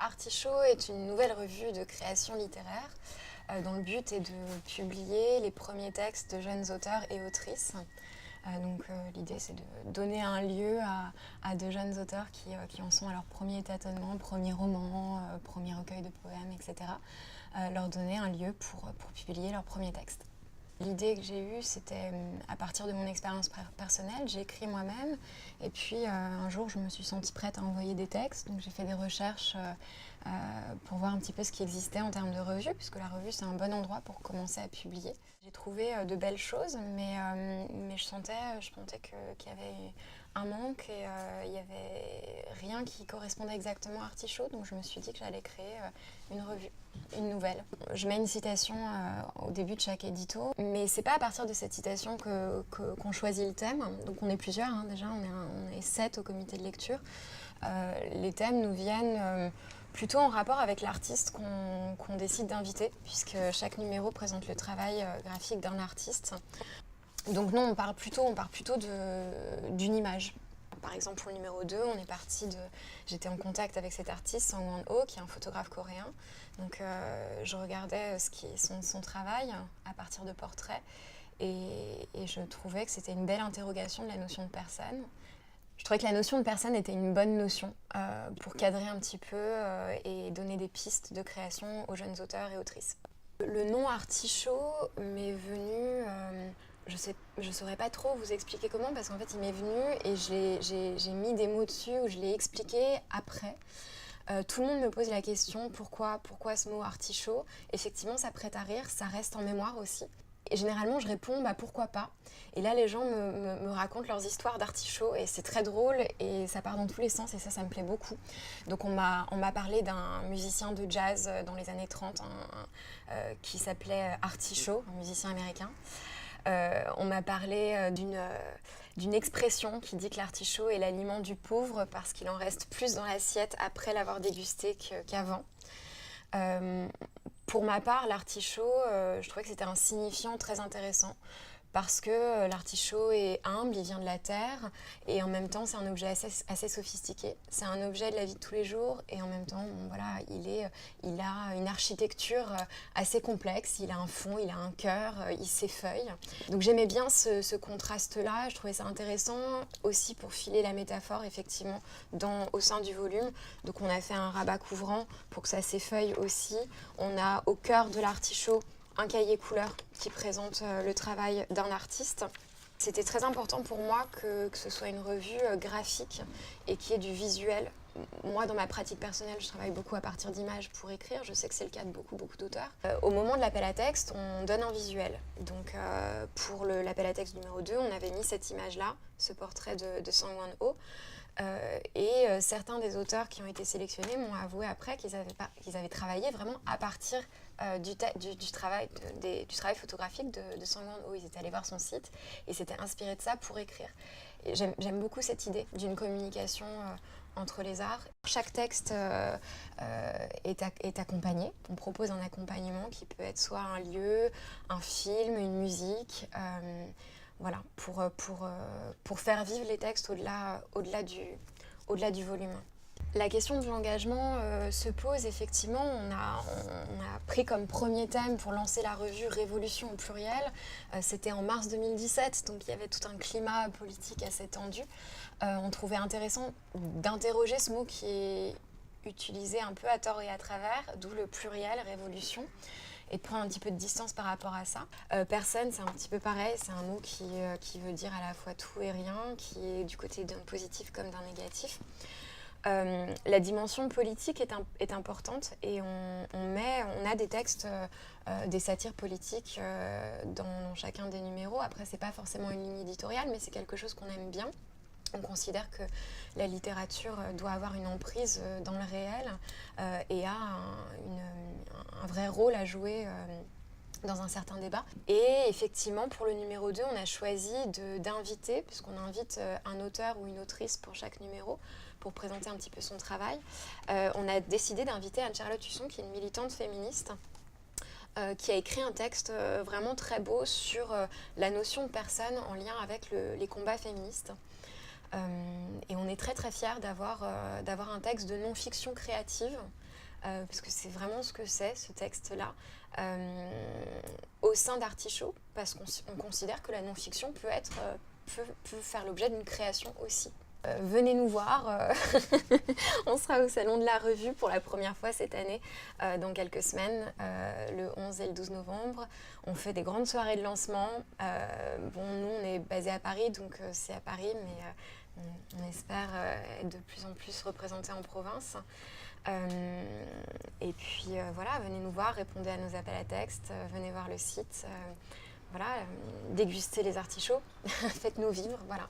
Artichaut est une nouvelle revue de création littéraire dont le but est de publier les premiers textes de jeunes auteurs et autrices. L'idée c'est de donner un lieu à de jeunes auteurs qui en sont à leur premier tâtonnement, premier roman, premier recueil de poèmes, etc. Leur donner un lieu pour publier leurs premiers textes. L'idée que j'ai eue, c'était à partir de mon expérience personnelle, j'ai écrit moi-même et puis un jour je me suis sentie prête à envoyer des textes, donc j'ai fait des recherches pour voir un petit peu ce qui existait en termes de revue, puisque la revue c'est un bon endroit pour commencer à publier. J'ai trouvé de belles choses, mais je sentais qu'il y avait un manque et il n'y avait rien qui correspondait exactement à Artichaut, donc je me suis dit que j'allais créer une revue, une nouvelle. Je mets une citation au début de chaque édito, mais c'est pas à partir de cette citation qu'on choisit le thème. Donc on est plusieurs, hein, déjà, on est 7 au comité de lecture. Les thèmes nous viennent plutôt en rapport avec l'artiste qu'on décide d'inviter, puisque chaque numéro présente le travail graphique d'un artiste. Donc non, on part plutôt d'une image. Par exemple, pour le numéro 2, j'étais en contact avec cet artiste, Sang Won-ho, qui est un photographe coréen. Donc je regardais son travail à partir de portraits et je trouvais que c'était une belle interrogation de la notion de personne. Je trouvais que la notion de personne était une bonne notion pour cadrer un petit peu et donner des pistes de création aux jeunes auteurs et autrices. Le nom Artichaut m'est venu... je ne saurais pas trop vous expliquer comment, parce qu'en fait, il m'est venu et j'ai mis des mots dessus ou je l'ai expliqué après. Tout le monde me pose la question, pourquoi ce mot artichaut? Effectivement, ça prête à rire, ça reste en mémoire aussi. Et généralement, je réponds, pourquoi pas? Et là, les gens me racontent leurs histoires d'artichaut et c'est très drôle et ça part dans tous les sens et ça me plaît beaucoup. Donc on m'a parlé d'un musicien de jazz dans les années 30 qui s'appelait Artichaut, un musicien américain. On m'a parlé d'une expression qui dit que l'artichaut est l'aliment du pauvre parce qu'il en reste plus dans l'assiette après l'avoir dégusté qu'avant. Pour ma part, l'artichaut, je trouvais que c'était un signifiant très intéressant parce que l'artichaut est humble, il vient de la terre et en même temps c'est un objet assez sophistiqué. C'est un objet de la vie de tous les jours et en même temps il a une architecture assez complexe, il a un fond, il a un cœur, il s'effeuille. Donc j'aimais bien ce contraste-là, je trouvais ça intéressant aussi pour filer la métaphore effectivement au sein du volume. Donc on a fait un rabat couvrant pour que ça s'effeuille aussi. On a au cœur de l'artichaut un cahier couleur qui présente le travail d'un artiste. C'était très important pour moi que ce soit une revue graphique et qu'il y ait du visuel. Moi, dans ma pratique personnelle, je travaille beaucoup à partir d'images pour écrire. Je sais que c'est le cas de beaucoup d'auteurs. Au moment de l'appel à texte, on donne un visuel. Donc, pour l'appel à texte numéro 2, on avait mis cette image-là, ce portrait de Sang Won-ho. Certains des auteurs qui ont été sélectionnés m'ont avoué après qu'ils avaient travaillé vraiment à partir du travail photographique de Sang Won-ho. Ils étaient allés voir son site et s'étaient inspirés de ça pour écrire. Et j'aime beaucoup cette idée d'une communication entre les arts. Chaque texte est accompagné. On propose un accompagnement qui peut être soit un lieu, un film, une musique. Voilà, pour faire vivre les textes au-delà du volume. La question de l'engagement se pose effectivement. On a pris comme premier thème pour lancer la revue Révolution au pluriel. C'était en mars 2017, donc il y avait tout un climat politique assez tendu. On trouvait intéressant d'interroger ce mot qui est utilisé un peu à tort et à travers, d'où le pluriel, révolution, et de prendre un petit peu de distance par rapport à ça. Personne, c'est un petit peu pareil, c'est un mot qui veut dire à la fois tout et rien, qui est du côté d'un positif comme d'un négatif. La dimension politique est importante et on a des textes, des satires politiques dans chacun des numéros. Après, c'est pas forcément une ligne éditoriale, mais c'est quelque chose qu'on aime bien. On considère que la littérature doit avoir une emprise dans le réel et a un vrai rôle à jouer dans un certain débat. Et effectivement, pour le numéro 2, on a choisi d'inviter, puisqu'on invite un auteur ou une autrice pour chaque numéro, pour présenter un petit peu son travail. On a décidé d'inviter Anne-Charlotte Husson, qui est une militante féministe, qui a écrit un texte vraiment très beau sur la notion de personne en lien avec les combats féministes. Et on est très très fiers d'avoir un texte de non-fiction créative parce que c'est vraiment ce que c'est, ce texte-là, au sein d'Artichaut, parce qu'on considère que la non-fiction peut faire l'objet d'une création aussi. Venez nous voir, on sera au Salon de la Revue pour la première fois cette année, dans quelques semaines, le 11 et le 12 novembre. On fait des grandes soirées de lancement. Nous, on est basé à Paris, donc c'est à Paris, mais on espère être de plus en plus représentés en province. Et puis voilà, venez nous voir, répondez à nos appels à texte, venez voir le site, dégustez les artichauts, faites-nous vivre, voilà.